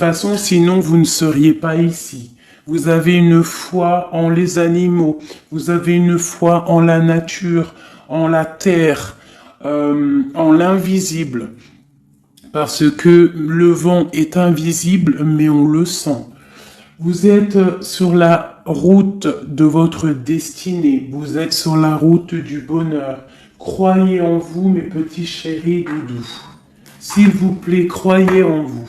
façon, sinon vous ne seriez pas ici. Vous avez une foi en les animaux, vous avez une foi en la nature, en la terre, en l'invisible. Parce que le vent est invisible, mais on le sent. Vous êtes sur la route de votre destinée, vous êtes sur la route du bonheur. Croyez en vous, mes petits chéris doudous. S'il vous plaît, croyez en vous.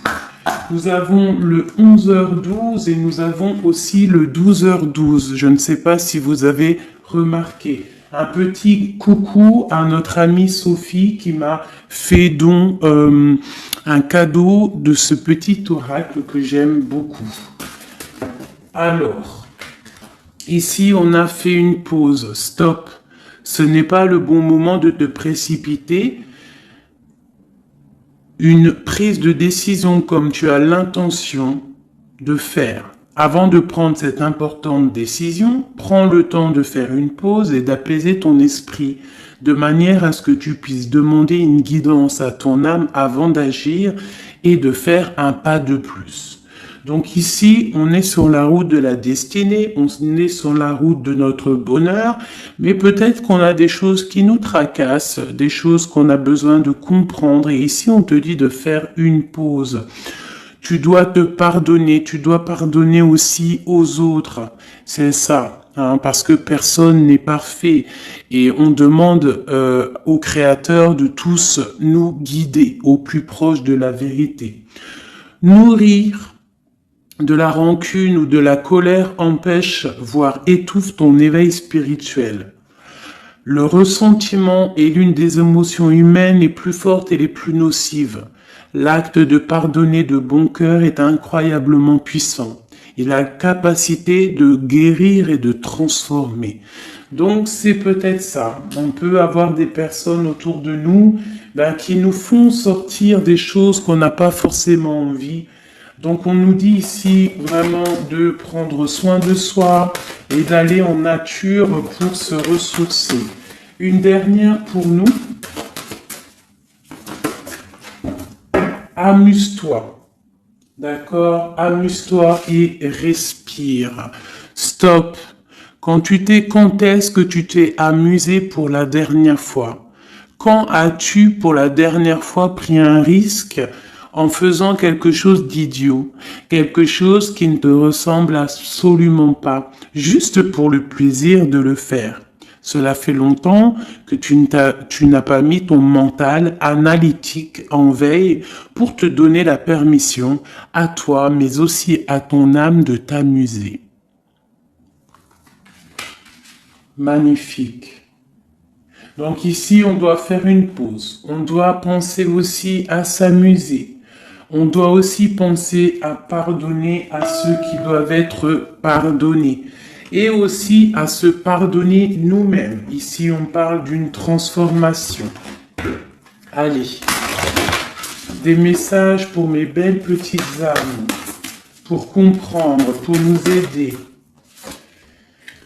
Nous avons le 11h12 et nous avons aussi le 12h12. Je ne sais pas si vous avez remarqué. Un petit coucou à notre amie Sophie qui m'a fait don un cadeau de ce petit oracle que j'aime beaucoup. Alors, ici on a fait une pause. Stop. Ce n'est pas le bon moment de te précipiter. Une prise de décision comme tu as l'intention de faire. Avant de prendre cette importante décision, prends le temps de faire une pause et d'apaiser ton esprit de manière à ce que tu puisses demander une guidance à ton âme avant d'agir et de faire un pas de plus. Donc ici, on est sur la route de la destinée, on est sur la route de notre bonheur, mais peut-être qu'on a des choses qui nous tracassent, des choses qu'on a besoin de comprendre. Et ici, on te dit de faire une pause. Tu dois te pardonner, tu dois pardonner aussi aux autres. C'est ça, hein, parce que personne n'est parfait. Et on demande au Créateur de tous nous guider au plus proche de la vérité. Nourrir de la rancune ou de la colère empêche, voire étouffe ton éveil spirituel. Le ressentiment est l'une des émotions humaines les plus fortes et les plus nocives. L'acte de pardonner de bon cœur est incroyablement puissant. Il a la capacité de guérir et de transformer. Donc c'est peut-être ça. On peut avoir des personnes autour de nous qui nous font sortir des choses qu'on n'a pas forcément envie. Donc on nous dit ici vraiment de prendre soin de soi et d'aller en nature pour se ressourcer. Une dernière pour nous. Amuse-toi. D'accord? Amuse-toi et respire. Stop. Quand est-ce que tu t'es amusé pour la dernière fois? Quand as-tu pour la dernière fois pris un risque en faisant quelque chose d'idiot, quelque chose qui ne te ressemble absolument pas, juste pour le plaisir de le faire? Cela fait longtemps que tu n'as pas mis ton mental analytique en veille pour te donner la permission à toi, mais aussi à ton âme de t'amuser. Magnifique. Donc ici, on doit faire une pause. On doit penser aussi à s'amuser. On doit aussi penser à pardonner à ceux qui doivent être pardonnés. Et aussi à se pardonner nous-mêmes. Ici, on parle d'une transformation. Allez. Des messages pour mes belles petites âmes. Pour comprendre, pour nous aider.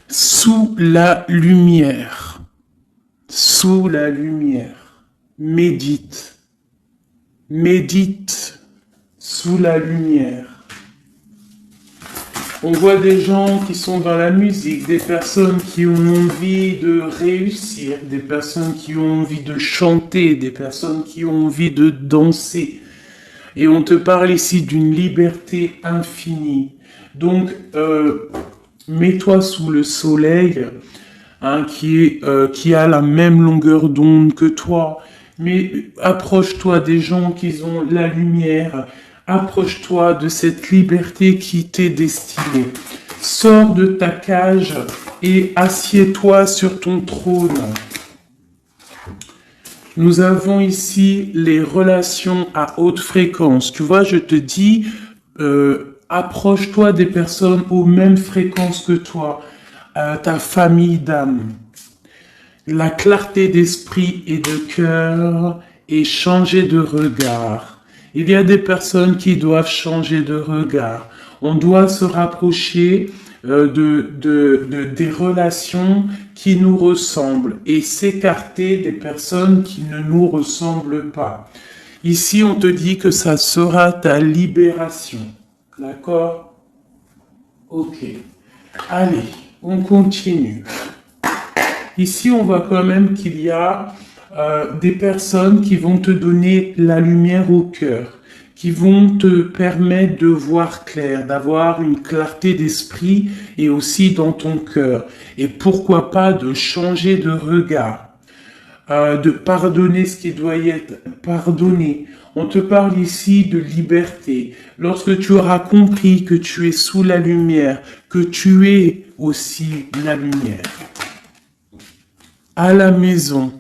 Sous la lumière. Sous la lumière. Médite. Médite. Sous la lumière. On voit des gens qui sont dans la musique, des personnes qui ont envie de réussir, des personnes qui ont envie de chanter, des personnes qui ont envie de danser. Et on te parle ici d'une liberté infinie. Donc, mets-toi sous le soleil, qui a la même longueur d'onde que toi. Mais approche-toi des gens qui ont la lumière. Approche-toi de cette liberté qui t'est destinée. Sors de ta cage et assieds-toi sur ton trône. Nous avons ici les relations à haute fréquence. Tu vois, je te dis, approche-toi des personnes aux mêmes fréquences que toi, ta famille d'âme. La clarté d'esprit et de cœur et changer de regard. Il y a des personnes qui doivent changer de regard. On doit se rapprocher des relations qui nous ressemblent et s'écarter des personnes qui ne nous ressemblent pas. Ici, on te dit que ça sera ta libération. D'accord? Ok. Allez, on continue. Ici, on voit quand même qu'il y a des personnes qui vont te donner la lumière au cœur, qui vont te permettre de voir clair, d'avoir une clarté d'esprit et aussi dans ton cœur. Et pourquoi pas de changer de regard, de pardonner ce qui doit être pardonné. On te parle ici de liberté. Lorsque tu auras compris que tu es sous la lumière, que tu es aussi la lumière. À la maison,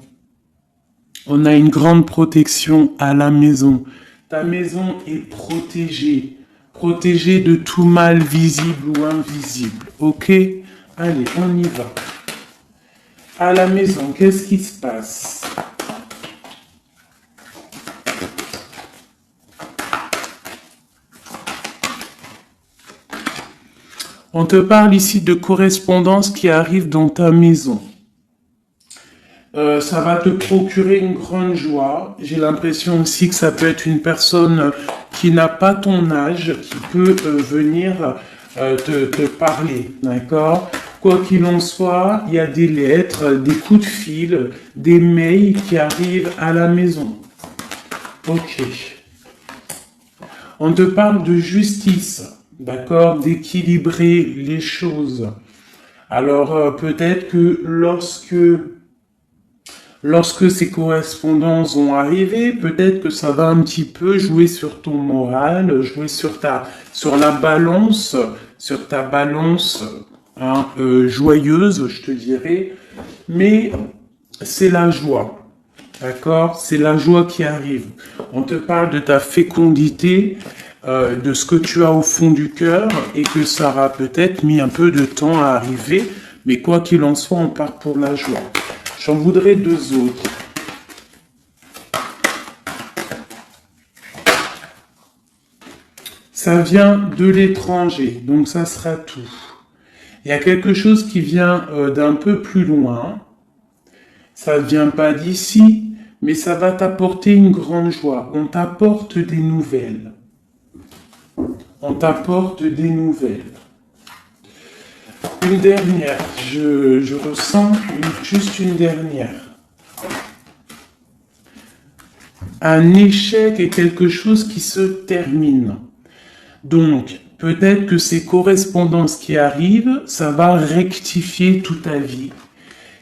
on a une grande protection à la maison. Ta maison est protégée. Protégée de tout mal visible ou invisible. Ok? Allez, on y va. À la maison, qu'est-ce qui se passe? On te parle ici de correspondance qui arrive dans ta maison. Ça va te procurer une grande joie. J'ai l'impression aussi que ça peut être une personne qui n'a pas ton âge, qui peut venir te parler, d'accord? Quoi qu'il en soit, il y a des lettres, des coups de fil, des mails qui arrivent à la maison. Ok. On te parle de justice, d'accord? D'équilibrer les choses. Alors peut-être que lorsque ces correspondances vont arriver, peut-être que ça va un petit peu jouer sur ton moral, jouer sur la balance, sur ta balance joyeuse, je te dirais. Mais c'est la joie, d'accord? C'est la joie qui arrive. On te parle de ta fécondité, de ce que tu as au fond du cœur et que ça aura peut-être mis un peu de temps à arriver. Mais quoi qu'il en soit, on part pour la joie. J'en voudrais deux autres. Ça vient de l'étranger, donc ça sera tout. Il y a quelque chose qui vient d'un peu plus loin. Ça ne vient pas d'ici, mais ça va t'apporter une grande joie. On t'apporte des nouvelles. On t'apporte des nouvelles. Une dernière, je ressens juste une dernière. Un échec est quelque chose qui se termine. Donc, peut-être que ces correspondances qui arrivent, ça va rectifier toute ta vie.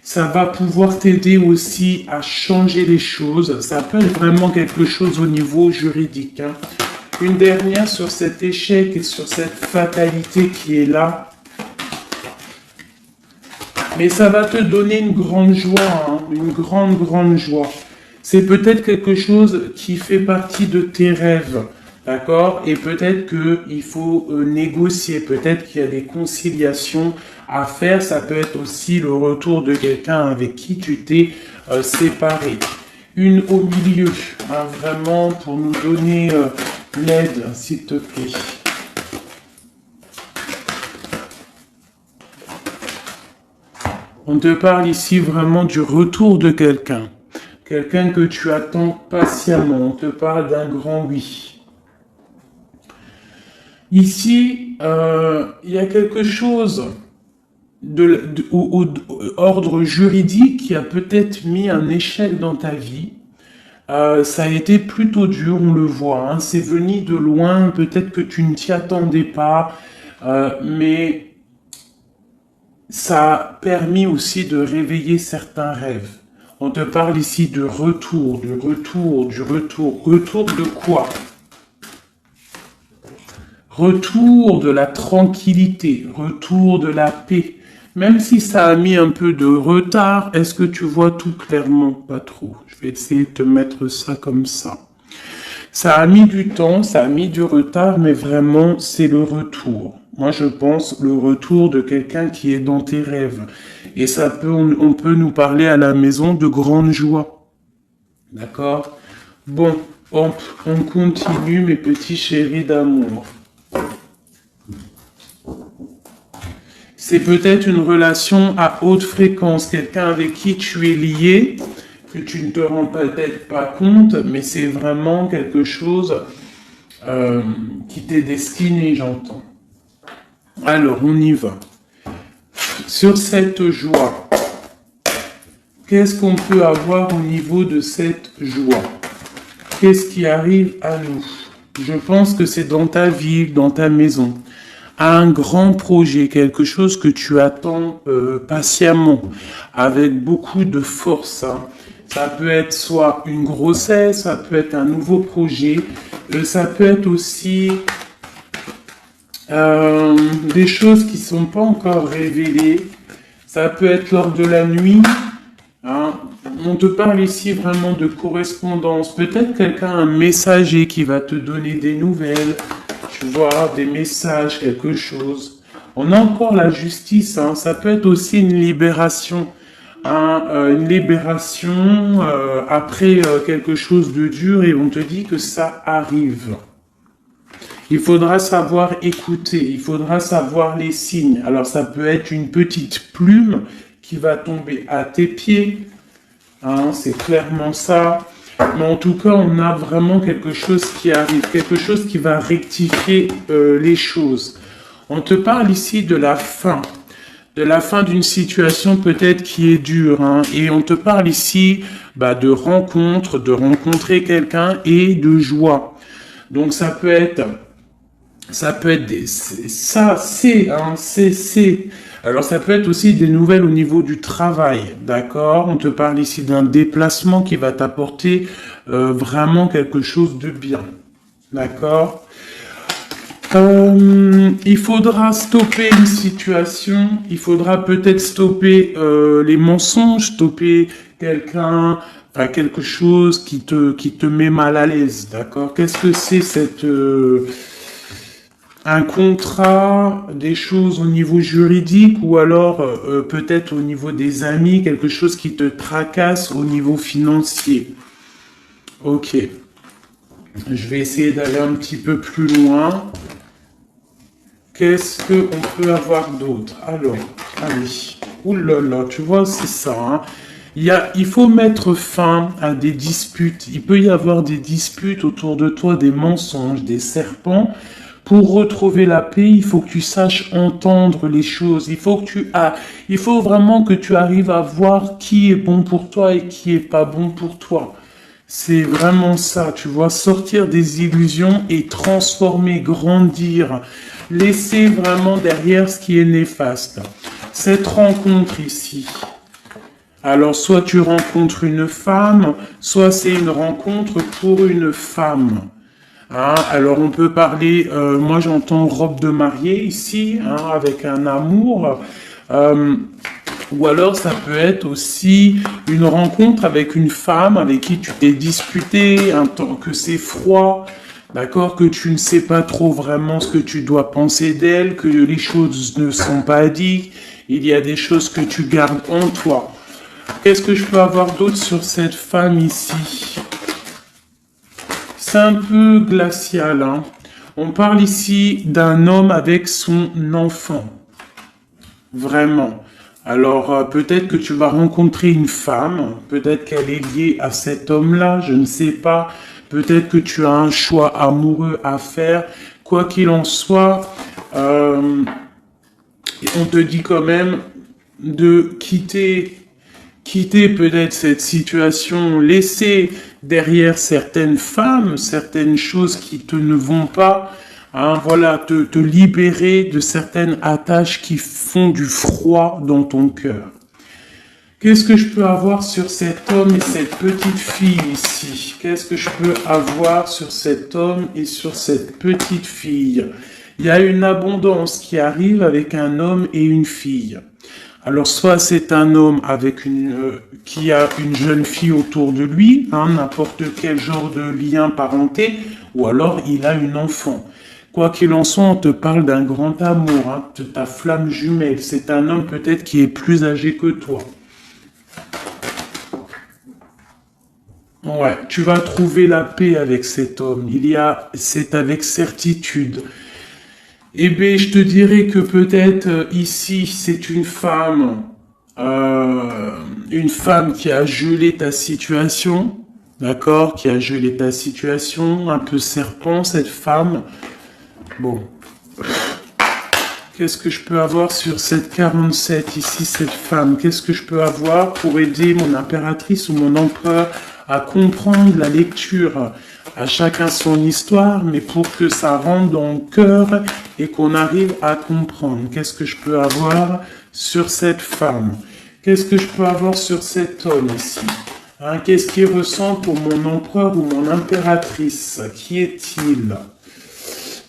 Ça va pouvoir t'aider aussi à changer les choses. Ça peut être vraiment quelque chose au niveau juridique. Hein. Une dernière sur cet échec et sur cette fatalité qui est là. Mais ça va te donner une grande joie, hein, une grande joie. C'est peut-être quelque chose qui fait partie de tes rêves, d'accord? Et peut-être qu'il faut négocier, peut-être qu'il y a des conciliations à faire. Ça peut être aussi le retour de quelqu'un avec qui tu t'es séparé. Une au milieu, hein, vraiment pour nous donner l'aide, s'il te plaît. On te parle ici vraiment du retour de quelqu'un. Quelqu'un que tu attends patiemment. On te parle d'un grand oui. Ici, il y a quelque chose au ordre juridique qui a peut-être mis un échec dans ta vie. Ça a été plutôt dur, on le voit. Hein. C'est venu de loin. Peut-être que tu ne t'y attendais pas. Mais ça a permis aussi de réveiller certains rêves. On te parle ici de retour, du retour. Retour de quoi? Retour de la tranquillité, retour de la paix. Même si ça a mis un peu de retard, est-ce que tu vois tout clairement? Pas trop. Je vais essayer de te mettre ça comme ça. Ça a mis du temps, ça a mis du retard, mais vraiment, c'est le retour. Moi, je pense le retour de quelqu'un qui est dans tes rêves. Et on peut nous parler à la maison de grande joie. D'accord? Bon, on continue, mes petits chéris d'amour. C'est peut-être une relation à haute fréquence, quelqu'un avec qui tu es lié, que tu ne te rends peut-être pas compte, mais c'est vraiment quelque chose qui t'est destiné, j'entends. Alors, on y va. Sur cette joie, qu'est-ce qu'on peut avoir au niveau de cette joie? Qu'est-ce qui arrive à nous? Je pense que c'est dans ta ville, dans ta maison. Un grand projet, quelque chose que tu attends patiemment, avec beaucoup de force. Hein. Ça peut être soit une grossesse, ça peut être un nouveau projet, ça peut être aussi des choses qui sont pas encore révélées. Ça peut être lors de la nuit. Hein. On te parle ici vraiment de correspondance. Peut-être quelqu'un, un messager qui va te donner des nouvelles. Tu vois, des messages, quelque chose. On a encore la justice. Hein. Ça peut être aussi une libération. Hein, une libération après quelque chose de dur et on te dit que ça arrive. Il faudra savoir écouter, il faudra savoir les signes. Alors ça peut être une petite plume qui va tomber à tes pieds, hein, c'est clairement ça. Mais en tout cas, on a vraiment quelque chose qui arrive, quelque chose qui va rectifier les choses. On te parle ici de la fin d'une situation peut-être qui est dure, hein, et on te parle ici de rencontre, de rencontrer quelqu'un et de joie. Donc ça peut être c'est. Alors ça peut être aussi des nouvelles au niveau du travail, d'accord? On te parle ici d'un déplacement qui va t'apporter vraiment quelque chose de bien, d'accord? Il faudra stopper une situation, il faudra peut-être stopper les mensonges, stopper quelqu'un, enfin quelque chose qui te met mal à l'aise, d'accord? Qu'est-ce que c'est un contrat, des choses au niveau juridique ou alors peut-être au niveau des amis, quelque chose qui te tracasse au niveau financier. Ok. Je vais essayer d'aller un petit peu plus loin. Qu'est-ce qu'on peut avoir d'autre? Alors, allez. Ouh là là, tu vois, c'est ça. Hein. Il faut mettre fin à des disputes. Il peut y avoir des disputes autour de toi, des mensonges, des serpents. Pour retrouver la paix, il faut que tu saches entendre les choses. Il faut vraiment que tu arrives à voir qui est bon pour toi et qui est pas bon pour toi. C'est vraiment ça, tu vois, sortir des illusions et transformer, grandir, laisser vraiment derrière ce qui est néfaste. Cette rencontre ici. Alors, soit tu rencontres une femme, soit c'est une rencontre pour une femme. Hein, alors on peut parler, moi j'entends robe de mariée ici, hein, avec un amour, ou alors ça peut être aussi une rencontre avec une femme avec qui tu t'es disputé, un temps que c'est froid, d'accord, que tu ne sais pas trop vraiment ce que tu dois penser d'elle, que les choses ne sont pas dites, il y a des choses que tu gardes en toi. Qu'est-ce que je peux avoir d'autre sur cette femme ici ? C'est un peu glacial. Hein. On parle ici d'un homme avec son enfant. Vraiment. Alors, peut-être que tu vas rencontrer une femme. Peut-être qu'elle est liée à cet homme-là. Je ne sais pas. Peut-être que tu as un choix amoureux à faire. Quoi qu'il en soit, on te dit quand même de quitter peut-être cette situation, laisser derrière certaines femmes, certaines choses qui ne vont pas, hein, voilà, te libérer de certaines attaches qui font du froid dans ton cœur. Qu'est-ce que je peux avoir sur cet homme et cette petite fille ici? Qu'est-ce que je peux avoir sur cet homme et sur cette petite fille? Il y a une abondance qui arrive avec un homme et une fille. Alors, soit c'est un homme qui a une jeune fille autour de lui, hein, n'importe quel genre de lien parenté, ou alors il a une enfant. Quoi qu'il en soit, on te parle d'un grand amour, hein, de ta flamme jumelle. C'est un homme peut-être qui est plus âgé que toi. Ouais, tu vas trouver la paix avec cet homme. C'est avec certitude. Eh bien, je te dirais que peut-être ici, c'est une femme qui a gelé ta situation, d'accord, qui a gelé ta situation, un peu serpent, cette femme. Bon. Qu'est-ce que je peux avoir sur cette 47 ici, cette femme? Qu'est-ce que je peux avoir pour aider mon impératrice ou mon empereur à comprendre la lecture? À chacun son histoire, mais pour que ça rentre dans le cœur et qu'on arrive à comprendre. Qu'est-ce que je peux avoir sur cette femme? Qu'est-ce que je peux avoir sur cet homme ici? Hein, qu'est-ce qu'il ressent pour mon empereur ou mon impératrice? Qui est-il?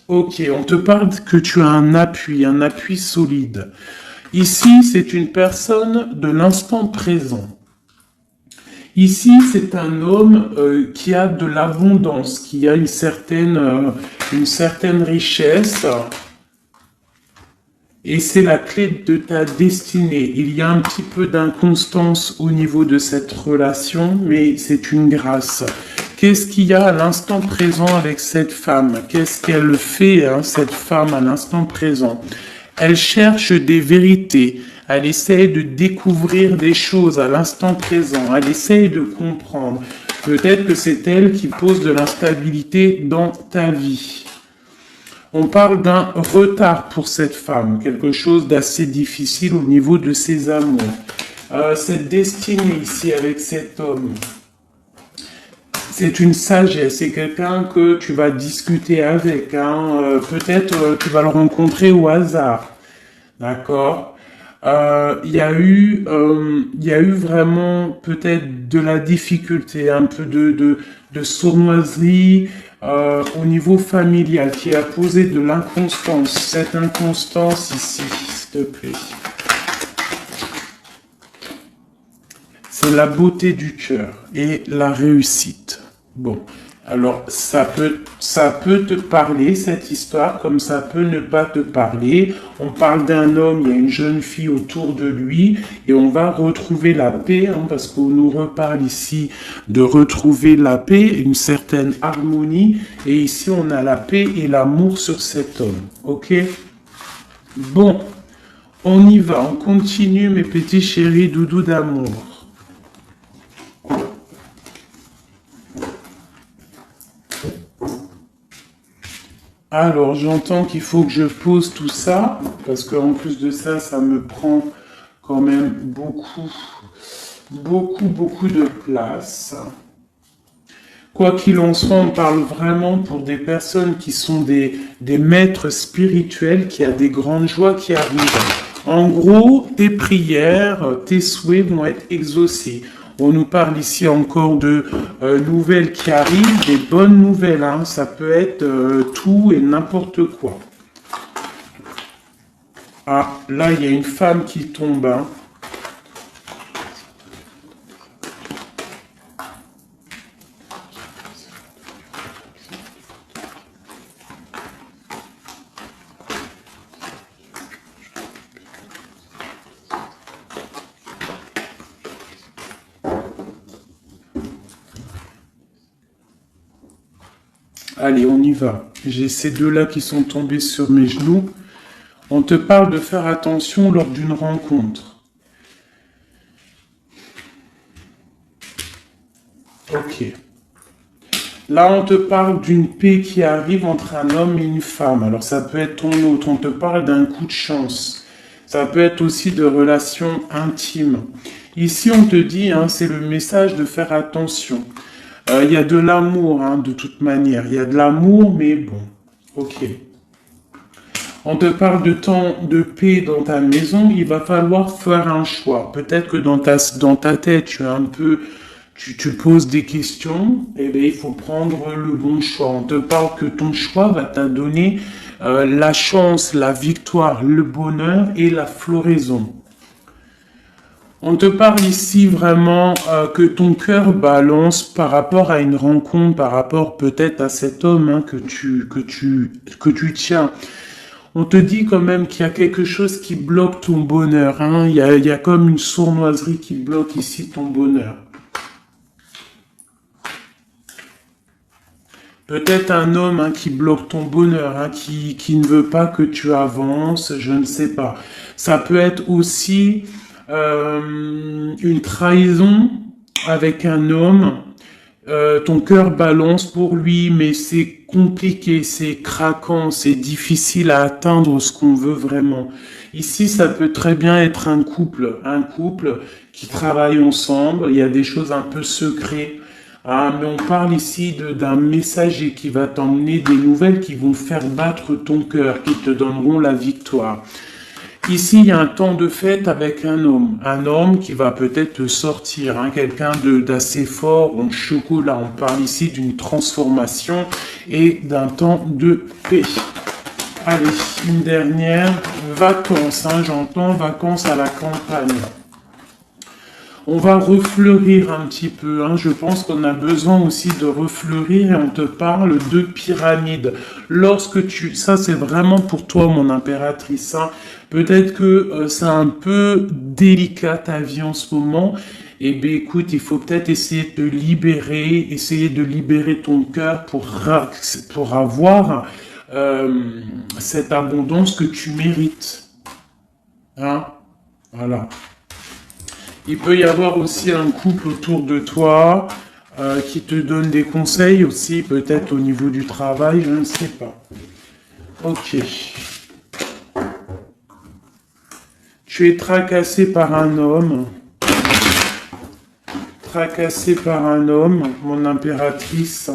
Ok, on te parle que tu as un appui solide. Ici, c'est une personne de l'instant présent. Ici, c'est un homme qui a de l'abondance, qui a une certaine richesse. Et c'est la clé de ta destinée. Il y a un petit peu d'inconstance au niveau de cette relation, mais c'est une grâce. Qu'est-ce qu'il y a à l'instant présent avec cette femme? Qu'est-ce qu'elle fait, hein, cette femme, à l'instant présent? Elle cherche des vérités. Elle essaye de découvrir des choses à l'instant présent. Elle essaye de comprendre. Peut-être que c'est elle qui pose de l'instabilité dans ta vie. On parle d'un retard pour cette femme, quelque chose d'assez difficile au niveau de ses amours. Cette destinée ici avec cet homme, c'est une sagesse, c'est quelqu'un que tu vas discuter avec. Hein. Peut-être tu vas le rencontrer au hasard, d'accord. Il y a eu vraiment peut-être de la difficulté, un peu de sournoiserie au niveau familial qui a posé de l'inconstance. Cette inconstance ici, s'il te plaît. C'est la beauté du cœur et la réussite. Bon, alors ça peut te parler, cette histoire, comme ça peut ne pas te parler. On parle d'un homme, il y a une jeune fille autour de lui, et on va retrouver la paix, hein, parce qu'on nous reparle ici de retrouver la paix, une certaine harmonie, et ici on a la paix et l'amour sur cet homme, ok? Bon, on y va, on continue mes petits chéris doudous d'amour. Alors, j'entends qu'il faut que je pose tout ça, parce qu'en plus de ça, ça me prend quand même beaucoup de place. Quoi qu'il en soit, on parle vraiment pour des personnes qui sont des maîtres spirituels, qui a des grandes joies qui arrivent. En gros, tes prières, tes souhaits vont être exaucés. On nous parle ici encore de nouvelles qui arrivent, des bonnes nouvelles. Hein. Ça peut être tout et n'importe quoi. Ah, là, il y a une femme qui tombe. Hein. Allez, on y va. J'ai ces deux-là qui sont tombés sur mes genoux. On te parle de faire attention lors d'une rencontre. Ok. Là, on te parle d'une paix qui arrive entre un homme et une femme. Alors, ça peut être ton autre. On te parle d'un coup de chance. Ça peut être aussi de relations intimes. Ici, on te dit, hein, c'est le message de faire attention. Il y a de l'amour, hein, de toute manière. Il y a de l'amour, mais bon. Ok. On te parle de temps de paix dans ta maison. Il va falloir faire un choix. Peut-être que dans ta tête, tu es un peu... Tu poses des questions, et bien il faut prendre le bon choix. On te parle que ton choix va te donner la chance, la victoire, le bonheur et la floraison. On te parle ici vraiment que ton cœur balance par rapport à une rencontre, par rapport peut-être à cet homme, hein, que tu tiens. On te dit quand même qu'il y a quelque chose qui bloque ton bonheur. Hein. Il y a comme une sournoiserie qui bloque ici ton bonheur. Peut-être un homme, hein, qui bloque ton bonheur, hein, qui ne veut pas que tu avances, je ne sais pas. Ça peut être aussi une trahison avec un homme Ton cœur balance pour lui, mais c'est compliqué, c'est craquant, c'est difficile à atteindre ce qu'on veut vraiment. Ici, ça peut très bien être un couple qui travaille ensemble. Il y a des choses un peu secrètes. Ah, mais on parle ici d'un messager qui va t'emmener des nouvelles qui vont faire battre ton cœur, qui te donneront la victoire. Ici, il y a un temps de fête avec un homme qui va peut-être te sortir, hein, quelqu'un d'assez fort en chocolat. On parle ici d'une transformation et d'un temps de paix. Allez, une dernière, vacances, hein, j'entends vacances à la campagne. On va refleurir un petit peu, hein. Je pense qu'on a besoin aussi de refleurir et on te parle de pyramide. Ça c'est vraiment pour toi mon impératrice, hein. Peut-être que c'est un peu délicat ta vie en ce moment. Eh bien écoute, il faut peut-être essayer de te libérer, essayer de libérer ton cœur pour avoir cette abondance que tu mérites. Hein? Voilà. Il peut y avoir aussi un couple autour de toi qui te donne des conseils aussi, peut-être au niveau du travail, je ne sais pas. Ok. Tu es tracassé par un homme. Tracassé par un homme, mon impératrice.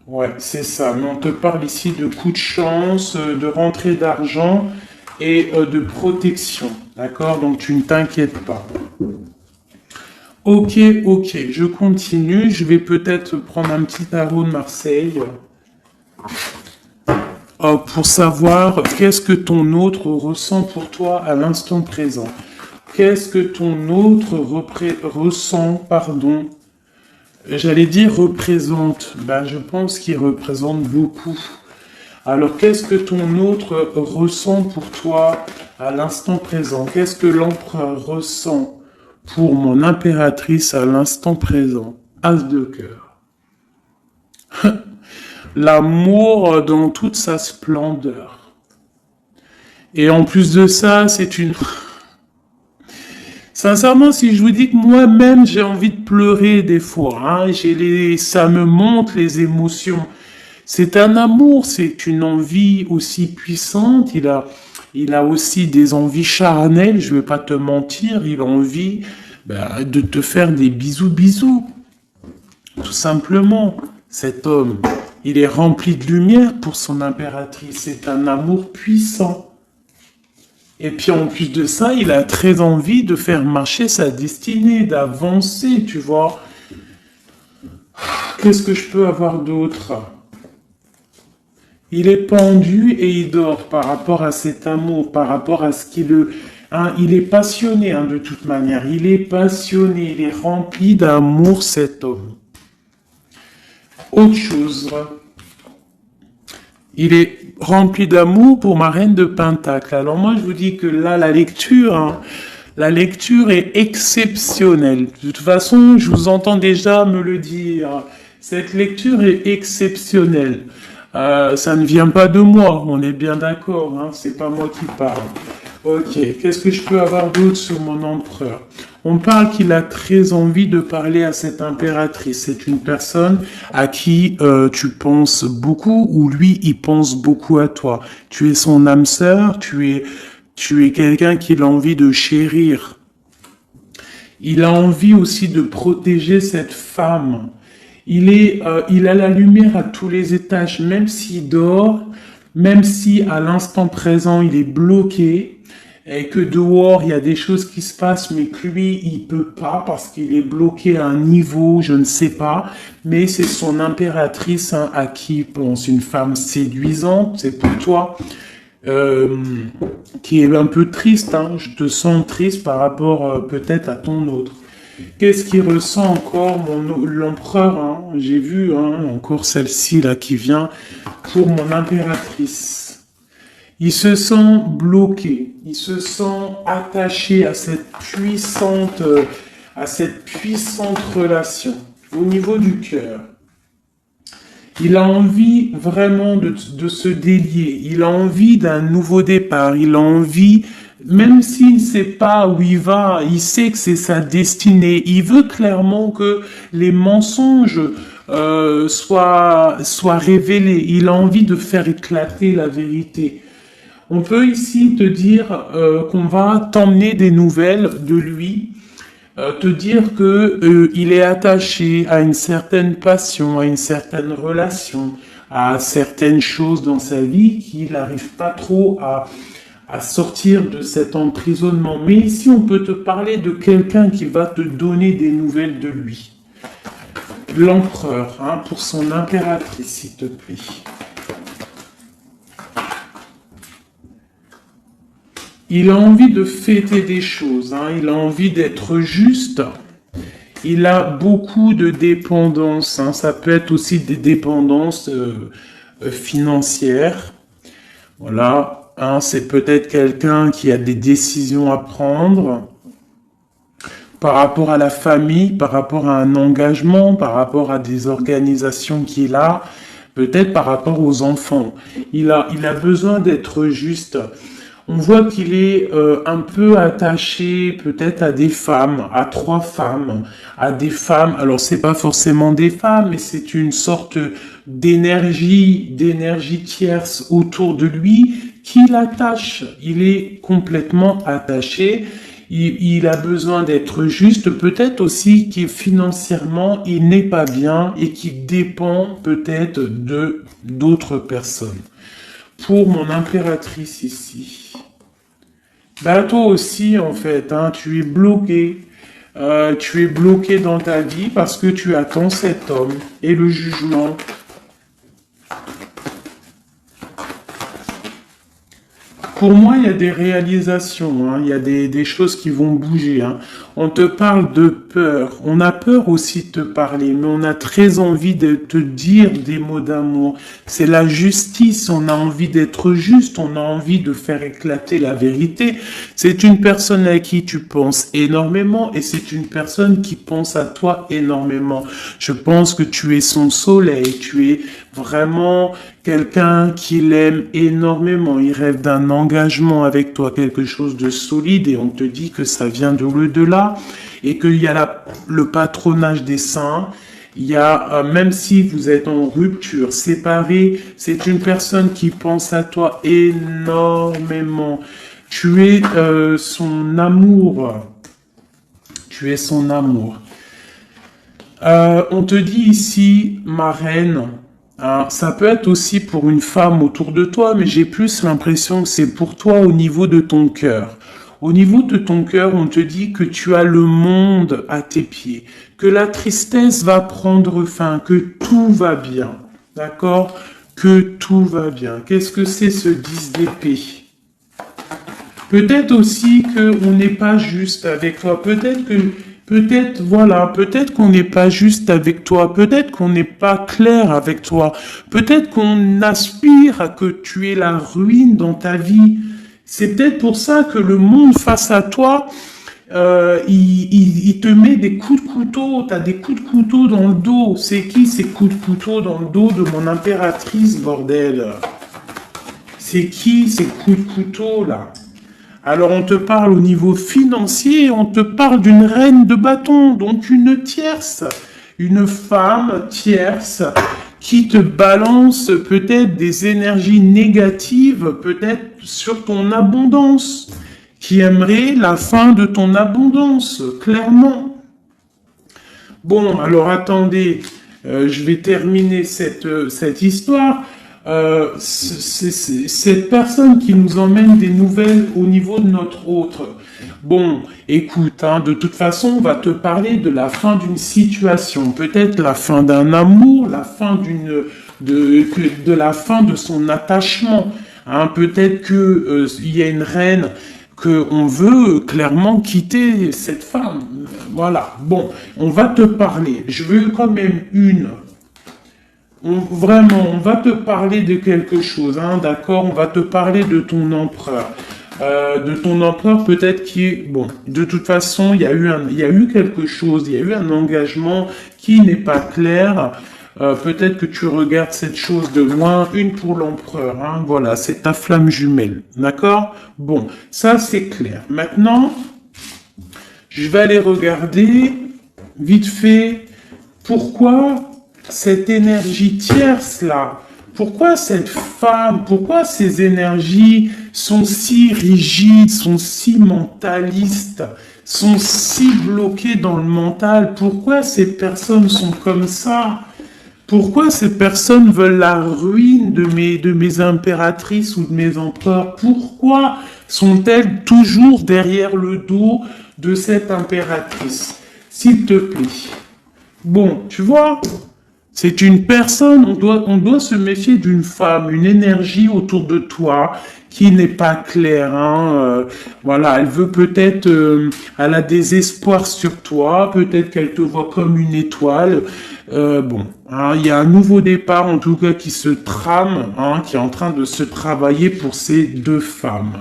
Ouais, c'est ça. Mais on te parle ici de coups de chance, de rentrée d'argent et de protection. D'accord? Donc tu ne t'inquiètes pas. Ok, je continue. Je vais peut-être prendre un petit tarot de Marseille pour savoir qu'est-ce que ton autre ressent pour toi à l'instant présent. Qu'est-ce que ton autre ressent, pardon. J'allais dire représente. Ben, je pense qu'il représente beaucoup. Alors, qu'est-ce que ton autre ressent pour toi à l'instant présent? Qu'est-ce que l'empereur ressent pour mon impératrice à l'instant présent? As de cœur. L'amour dans toute sa splendeur. Et en plus de ça, c'est une... Sincèrement, si je vous dis que moi-même, j'ai envie de pleurer des fois, hein, ça me monte les émotions. C'est un amour, c'est une envie aussi puissante. Il a aussi des envies charnelles, je vais pas te mentir. Il a envie de te faire des bisous. Tout simplement, cet homme, il est rempli de lumière pour son impératrice. C'est un amour puissant. Et puis en plus de ça, il a très envie de faire marcher sa destinée, d'avancer, tu vois. Qu'est-ce que je peux avoir d'autre? Il est pendu et il dort par rapport à cet amour, par rapport à ce il est passionné, hein, de toute manière. Il est passionné, il est rempli d'amour, cet homme. Autre chose. Il est rempli d'amour pour ma reine de Pentacle. Alors moi, je vous dis que là, la lecture est exceptionnelle. De toute façon, je vous entends déjà me le dire. Cette lecture est exceptionnelle. Ça ne vient pas de moi, on est bien d'accord, hein, c'est pas moi qui parle. Ok, qu'est-ce que je peux avoir d'autre sur mon empereur? On parle qu'il a très envie de parler à cette impératrice. C'est une personne à qui tu penses beaucoup ou lui, il pense beaucoup à toi. Tu es son âme sœur, tu es quelqu'un qu'il a envie de chérir. Il a envie aussi de protéger cette femme. Il a la lumière à tous les étages, même s'il dort, même si à l'instant présent il est bloqué, et que dehors il y a des choses qui se passent, mais que lui il peut pas parce qu'il est bloqué à un niveau, je ne sais pas, mais c'est son impératrice, hein, à qui il pense, une femme séduisante, c'est pour toi, qui est un peu triste, hein, je te sens triste par rapport peut-être à ton autre. Qu'est-ce qu'il ressent encore l'empereur, hein? J'ai vu, hein, encore celle-ci là qui vient pour mon impératrice. Il se sent bloqué, il se sent attaché à cette puissante relation au niveau du cœur. Il a envie vraiment de se délier, il a envie d'un nouveau départ, il a envie même s'il ne sait pas où il va, il sait que c'est sa destinée. Il veut clairement que les mensonges soient révélés. Il a envie de faire éclater la vérité. On peut ici te dire qu'on va t'emmener des nouvelles de lui, te dire que il est attaché à une certaine passion, à une certaine relation, à certaines choses dans sa vie qu'il n'arrive pas trop à sortir de cet emprisonnement. Mais ici, on peut te parler de quelqu'un qui va te donner des nouvelles de lui. L'empereur, hein, pour son impératrice, s'il te plaît. Il a envie de fêter des choses, hein, il a envie d'être juste. Il a beaucoup de dépendances, hein, ça peut être aussi des dépendances financières. Voilà, hein, c'est peut-être quelqu'un qui a des décisions à prendre par rapport à la famille, par rapport à un engagement, par rapport à des organisations qu'il a, peut-être par rapport aux enfants. Il a besoin d'être juste. On voit qu'il est un peu attaché peut-être à des femmes, à 3 femmes, à des femmes. Alors c'est pas forcément des femmes, mais c'est une sorte d'énergie tierce autour de lui qui l'attache. Il est complètement attaché. Il a besoin d'être juste, peut-être aussi que financièrement il n'est pas bien et qu'il dépend peut-être de d'autres personnes. Pour mon impératrice ici. Bah toi aussi en fait, hein, tu es bloqué. Tu es bloqué dans ta vie parce que tu attends cet homme et le jugement. Pour moi, il y a des réalisations, hein, il y a des choses qui vont bouger. Hein. On te parle de peur. On a peur aussi de te parler, mais on a très envie de te dire des mots d'amour. C'est la justice. On a envie d'être juste. On a envie de faire éclater la vérité. C'est une personne à qui tu penses énormément et c'est une personne qui pense à toi énormément. Je pense que tu es son soleil. Tu es vraiment quelqu'un qui l'aime énormément. Il rêve d'un engagement avec toi, quelque chose de solide, et on te dit que ça vient de l'au-delà et qu'il y a le patronage des saints. Il y a, même si vous êtes en rupture, séparés, c'est une personne qui pense à toi énormément. Tu es son amour. Tu es son amour. On te dit ici, ma reine, ça peut être aussi pour une femme autour de toi, mais j'ai plus l'impression que c'est pour toi au niveau de ton cœur. Au niveau de ton cœur, on te dit que tu as le monde à tes pieds, que la tristesse va prendre fin, que tout va bien, d'accord? Que tout va bien. Qu'est-ce que c'est ce 10 d'épée? Peut-être aussi qu'on n'est pas juste avec toi, peut-être qu'on n'est pas juste avec toi, peut-être qu'on n'est pas clair avec toi, peut-être qu'on aspire à que tu aies la ruine dans ta vie. C'est peut-être pour ça que le monde face à toi, il te met des coups de couteau, t'as des coups de couteau dans le dos. C'est qui ces coups de couteau dans le dos de mon impératrice, bordel? C'est qui ces coups de couteau là? Alors on te parle au niveau financier, on te parle d'une reine de bâton, donc une tierce, une femme tierce qui te balance peut-être des énergies négatives, peut-être sur ton abondance, qui aimerait la fin de ton abondance, clairement. Bon, alors attendez, je vais terminer cette histoire. C'est cette personne qui nous emmène des nouvelles au niveau de notre autre. Bon, écoute, hein, de toute façon, on va te parler de la fin d'une situation, peut-être la fin d'un amour, la fin de la fin de son attachement. Hein, peut-être que il y a une reine que on veut clairement quitter cette femme. Voilà. Bon, on va te parler. Je veux quand même vraiment, on va te parler de quelque chose, hein, d'accord? On va te parler de ton empereur. Peut-être qui est... Bon, de toute façon, il y a eu quelque chose, il y a eu un engagement qui n'est pas clair. peut-être que tu regardes cette chose de loin, une pour l'empereur, hein, voilà, c'est ta flamme jumelle, d'accord? Bon, ça c'est clair. Maintenant, je vais aller regarder, vite fait, pourquoi cette énergie tierce là, pourquoi cette femme, pourquoi ces énergies sont si rigides, sont si mentalistes, sont si bloquées dans le mental, pourquoi ces personnes sont comme ça? Pourquoi ces personnes veulent la ruine de mes impératrices ou de mes empereurs? Pourquoi sont-elles toujours derrière le dos de cette impératrice? S'il te plaît. Bon, tu vois, c'est une personne, on doit se méfier d'une femme, une énergie autour de toi qui n'est pas claire. Hein, voilà, elle veut peut-être, elle a des espoirs sur toi, peut-être qu'elle te voit comme une étoile. Bon, hein, il y a un nouveau départ en tout cas qui se trame, hein, qui est en train de se travailler pour ces deux femmes.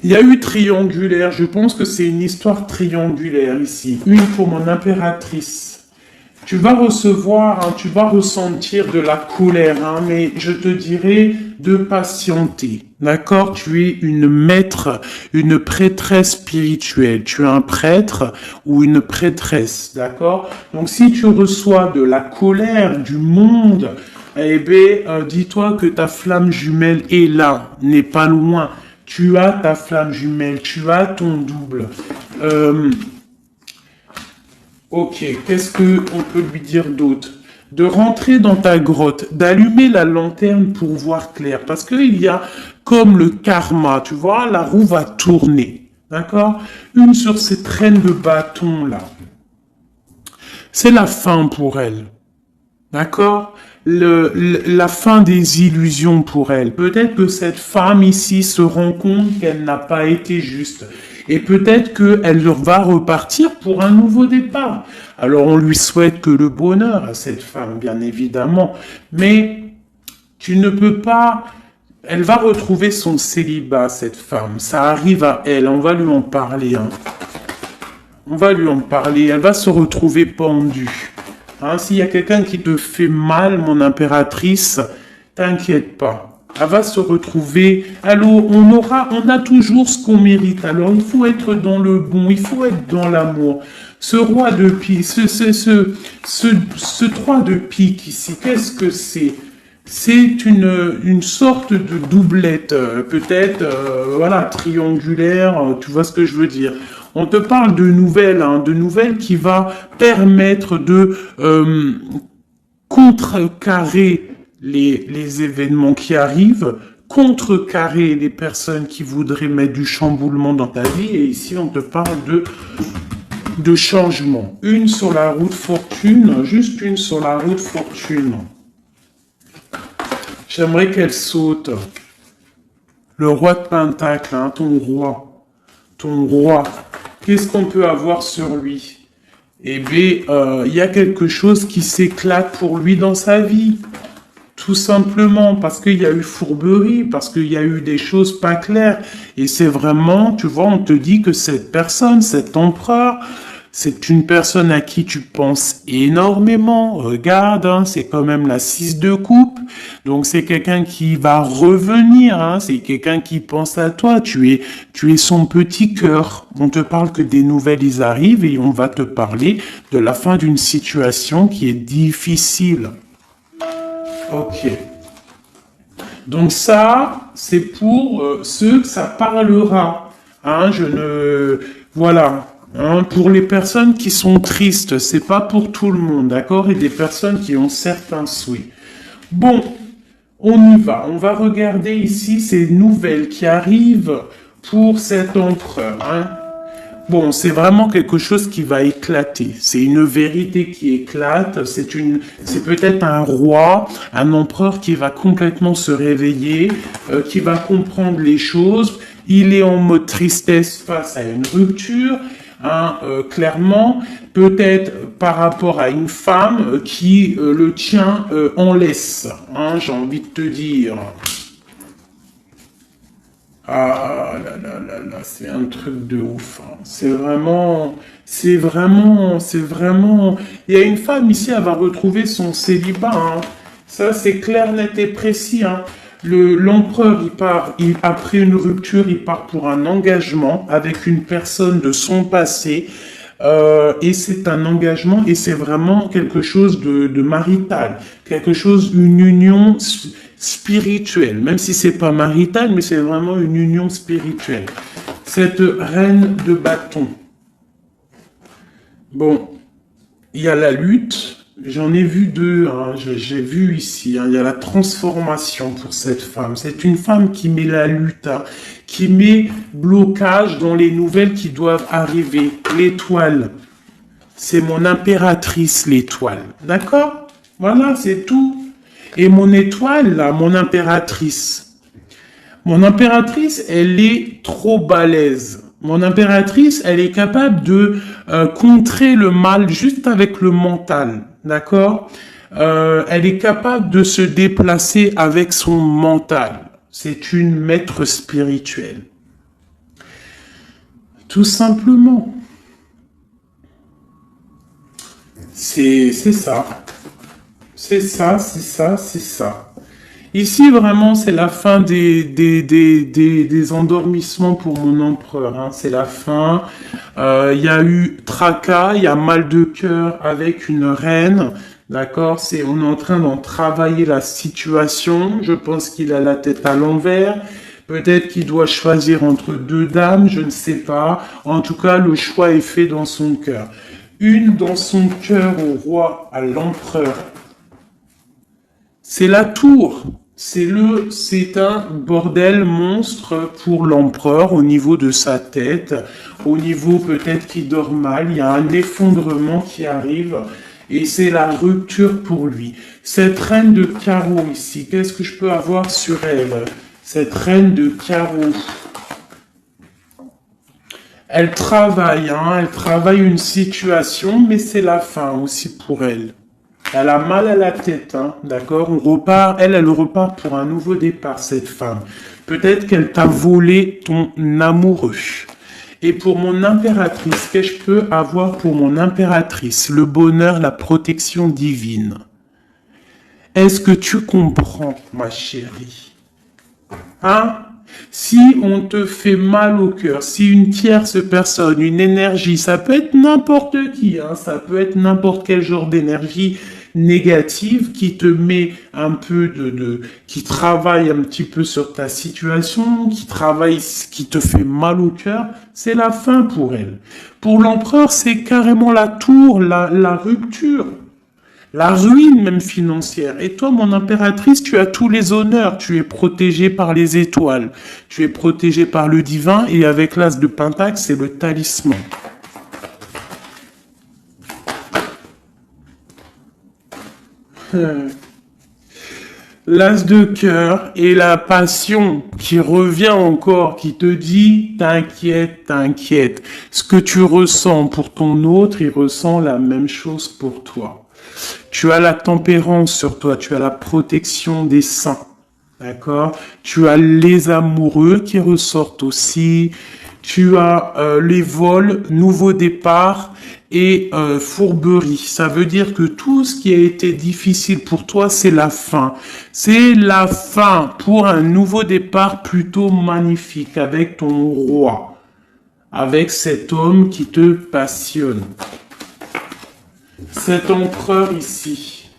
Il y a eu triangulaire, je pense que c'est une histoire triangulaire ici. Une pour mon impératrice. Tu vas recevoir, hein, tu vas ressentir de la colère, hein, mais je te dirais de patienter. D'accord? Tu es une maître, une prêtresse spirituelle. Tu es un prêtre ou une prêtresse. D'accord? Donc si tu reçois de la colère du monde, eh bien, dis-toi que ta flamme jumelle est là, n'est pas loin. Tu as ta flamme jumelle, tu as ton double. Ok, qu'est-ce qu'on peut lui dire d'autre? De rentrer dans ta grotte, d'allumer la lanterne pour voir clair. Parce qu'il y a comme le karma, tu vois, la roue va tourner. D'accord? Une sur ces traînes de bâton là. C'est la fin pour elle. D'accord? La fin des illusions pour elle. Peut-être que cette femme ici se rend compte qu'elle n'a pas été juste. Et peut-être qu'elle va repartir pour un nouveau départ. Alors on lui souhaite que le bonheur à cette femme, bien évidemment. Mais tu ne peux pas... Elle va retrouver son célibat, cette femme. Ça arrive à elle. On va lui en parler. Hein. On va lui en parler. Elle va se retrouver pendue. Hein, s'il y a quelqu'un qui te fait mal, mon impératrice, t'inquiète pas. Elle va se retrouver. Alors, on a toujours ce qu'on mérite. Alors, il faut être dans le bon, il faut être dans l'amour. Ce roi de pique, ce 3 de pique ici, qu'est-ce que c'est? C'est une sorte de doublette, peut-être, voilà, triangulaire, tu vois ce que je veux dire. On te parle de nouvelles, hein, de nouvelles qui va permettre de contrecarrer les événements qui arrivent, contrecarrer les personnes qui voudraient mettre du chamboulement dans ta vie. Et ici, on te parle de changement. Une sur la route fortune, juste une sur la route fortune. J'aimerais qu'elle saute. Le roi de Pentacle, hein, ton roi. Ton roi. Qu'est-ce qu'on peut avoir sur lui? Eh bien, il y a quelque chose qui s'éclate pour lui dans sa vie. Tout simplement parce qu'il y a eu fourberie, parce qu'il y a eu des choses pas claires. Et c'est vraiment, tu vois, on te dit que cette personne, cet empereur, c'est une personne à qui tu penses énormément. Regarde, hein, c'est quand même la 6 de coupe. Donc c'est quelqu'un qui va revenir. Hein, c'est quelqu'un qui pense à toi. Tu es son petit cœur. On te parle que des nouvelles, ils arrivent et on va te parler de la fin d'une situation qui est difficile. Ok. Donc ça, c'est pour ceux que ça parlera. Hein, voilà. Hein, pour les personnes qui sont tristes, c'est pas pour tout le monde, d'accord? Et des personnes qui ont certains souhaits. Bon, on y va. On va regarder ici ces nouvelles qui arrivent pour cet empereur. Hein. Bon, c'est vraiment quelque chose qui va éclater. C'est une vérité qui éclate. C'est peut-être un roi, un empereur qui va complètement se réveiller, qui va comprendre les choses. Il est en mode tristesse face à une rupture. Hein, clairement, peut-être par rapport à une femme qui le tient en laisse, hein, j'ai envie de te dire. Ah là là là là, c'est un truc de ouf, hein. C'est vraiment. Il y a une femme ici, elle va retrouver son célibat, hein. Ça, c'est clair, net et précis, hein. L'empereur, après une rupture, il part pour un engagement avec une personne de son passé. Et c'est un engagement et c'est vraiment quelque chose de marital, quelque chose, une union spirituelle, même si c'est pas marital, mais c'est vraiment une union spirituelle. Cette reine de bâton. Bon, il y a la lutte. J'en ai vu deux, hein, j'ai vu ici, hein, il y a la transformation pour cette femme. C'est une femme qui met la lutte, hein, qui met blocage dans les nouvelles qui doivent arriver. L'étoile, c'est mon impératrice, l'étoile. D'accord? Voilà, c'est tout. Et mon étoile, là, mon impératrice, elle est trop balèze. Mon impératrice, elle est capable de contrer le mal juste avec le mental, d'accord? Elle est capable de se déplacer avec son mental. C'est une maître spirituelle. Tout simplement. C'est ça. C'est ça, c'est ça, c'est ça. Ici, vraiment, c'est la fin des endormissements pour mon empereur, hein. C'est la fin. Il y a eu tracas, il y a mal de cœur avec une reine. D'accord? On est en train d'en travailler la situation. Je pense qu'il a la tête à l'envers. Peut-être qu'il doit choisir entre deux dames, je ne sais pas. En tout cas, le choix est fait dans son cœur. Une dans son cœur au roi, à l'empereur. C'est la tour. C'est un bordel monstre pour l'empereur au niveau de sa tête, au niveau peut-être qu'il dort mal, il y a un effondrement qui arrive et c'est la rupture pour lui. Cette reine de carreau ici, qu'est-ce que je peux avoir sur elle? Cette reine de carreau. Elle travaille, hein, elle travaille une situation, mais c'est la fin aussi pour elle. Elle a mal à la tête, hein, d'accord? On repart, elle repart pour un nouveau départ, cette femme. Peut-être qu'elle t'a volé ton amoureux. Et pour mon impératrice, qu'est-ce que je peux avoir pour mon impératrice? Le bonheur, la protection divine. Est-ce que tu comprends, ma chérie? Hein? Si on te fait mal au cœur, si une tierce personne, une énergie, ça peut être n'importe qui, hein, ça peut être n'importe quel genre d'énergie négative qui te met un peu qui travaille un petit peu sur ta situation, qui te fait mal au cœur, c'est la fin pour elle. Pour l'empereur, c'est carrément la tour, la rupture. La ruine même financière. Et toi, mon impératrice, tu as tous les honneurs. Tu es protégée par les étoiles. Tu es protégée par le divin. Et avec l'as de Pentacle, c'est le talisman. L'as de cœur et la passion qui revient encore, qui te dit, t'inquiète, t'inquiète. Ce que tu ressens pour ton autre, il ressent la même chose pour toi. Tu as la tempérance sur toi, tu as la protection des saints, d'accord? Tu as les amoureux qui ressortent aussi, tu as les vols, nouveau départ et fourberie. Ça veut dire que tout ce qui a été difficile pour toi, c'est la fin. C'est la fin pour un nouveau départ plutôt magnifique avec ton roi, avec cet homme qui te passionne. Cet empereur ici.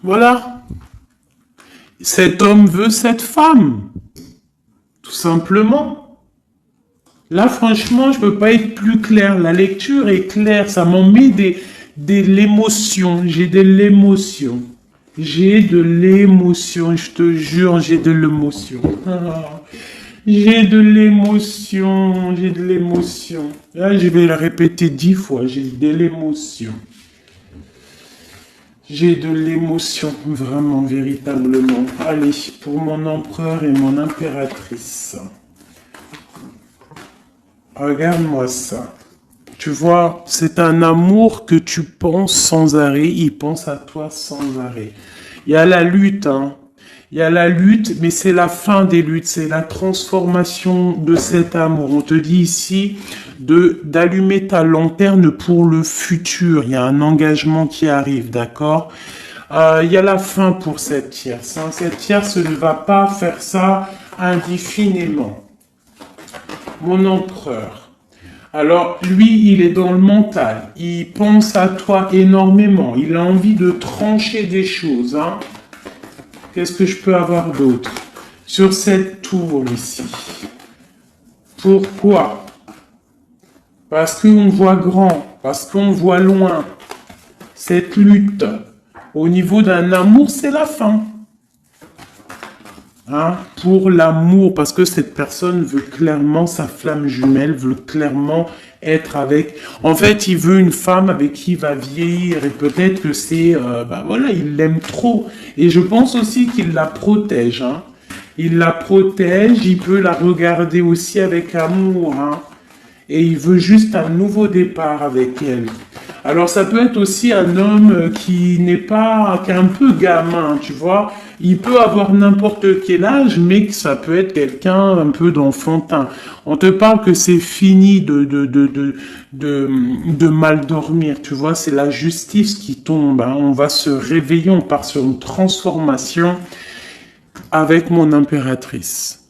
Voilà. Cet homme veut cette femme. Tout simplement. Là, franchement, je peux pas être plus clair. La lecture est claire. Ça m'en met de l'émotion. J'ai de l'émotion. J'ai de l'émotion. Je te jure, j'ai de l'émotion. J'ai de l'émotion, j'ai de l'émotion. Là, je vais le répéter 10 fois, j'ai de l'émotion. J'ai de l'émotion, vraiment, véritablement. Allez, pour mon empereur et mon impératrice. Regarde-moi ça. Tu vois, c'est un amour que tu penses sans arrêt, il pense à toi sans arrêt. Il y a la lutte, hein. Il y a la lutte, mais c'est la fin des luttes, c'est la transformation de cet amour. On te dit ici d'allumer ta lanterne pour le futur. Il y a un engagement qui arrive, d'accord? Il y a la fin pour cette tierce. Hein. Cette tierce ne va pas faire ça indéfiniment. Mon empereur. Alors, lui, il est dans le mental. Il pense à toi énormément. Il a envie de trancher des choses. Hein. Qu'est-ce que je peux avoir d'autre? Sur cette tour ici. Pourquoi? Parce qu'on voit grand. Parce qu'on voit loin. Cette lutte. Au niveau d'un amour, c'est la fin. Hein, pour l'amour, parce que cette personne veut clairement, sa flamme jumelle veut clairement être avec... En fait, il veut une femme avec qui il va vieillir et peut-être que c'est... voilà, il l'aime trop. Et je pense aussi qu'il la protège. Hein. Il la protège, il peut la regarder aussi avec amour. Hein. Et il veut juste un nouveau départ avec elle. Alors ça peut être aussi un homme qui n'est pas, qui est un peu gamin, tu vois. Il peut avoir n'importe quel âge, mais que ça peut être quelqu'un un peu d'enfantin. On te parle que c'est fini de mal dormir, tu vois. C'est la justice qui tombe. Hein. On va se réveiller, on part sur une transformation avec mon impératrice.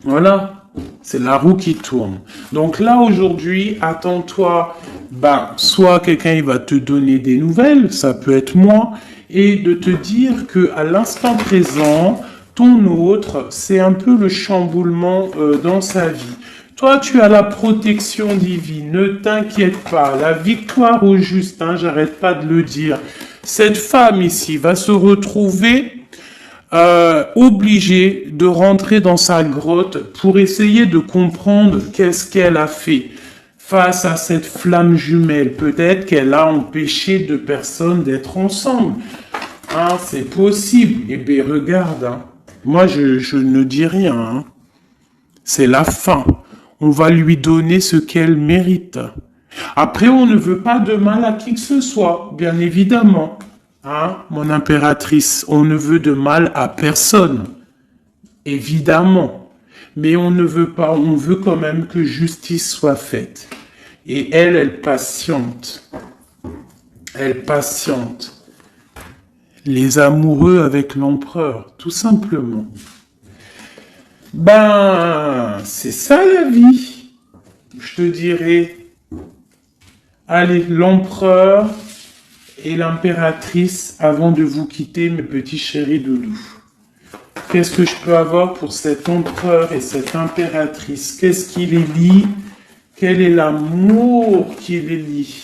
Voilà. C'est la roue qui tourne. Donc là, aujourd'hui, attends-toi, soit quelqu'un il va te donner des nouvelles, ça peut être moi, et de te dire que à l'instant présent, ton autre, c'est un peu le chamboulement dans sa vie. Toi, tu as la protection divine, ne t'inquiète pas, la victoire au juste, hein, j'arrête pas de le dire. Cette femme ici va se retrouver obligée de rentrer dans sa grotte pour essayer de comprendre qu'est-ce qu'elle a fait face à cette flamme jumelle. Peut-être qu'elle a empêché deux personnes d'être ensemble. Hein, c'est possible. Eh bien, regarde. Hein. Moi, je ne dis rien. Hein. C'est la fin. On va lui donner ce qu'elle mérite. Après, on ne veut pas de mal à qui que ce soit, bien évidemment. Hein, mon impératrice, on ne veut de mal à personne, évidemment, mais on ne veut pas, on veut quand même que justice soit faite. Et elle patiente. Elle patiente. Les amoureux avec l'empereur, tout simplement. C'est ça la vie. Je te dirais, allez, l'empereur et l'impératrice avant de vous quitter, mes petits chéris doudous. Qu'est-ce que je peux avoir pour cet empereur et cette impératrice? Qu'est-ce qui les lie? Quel est l'amour qui les lie?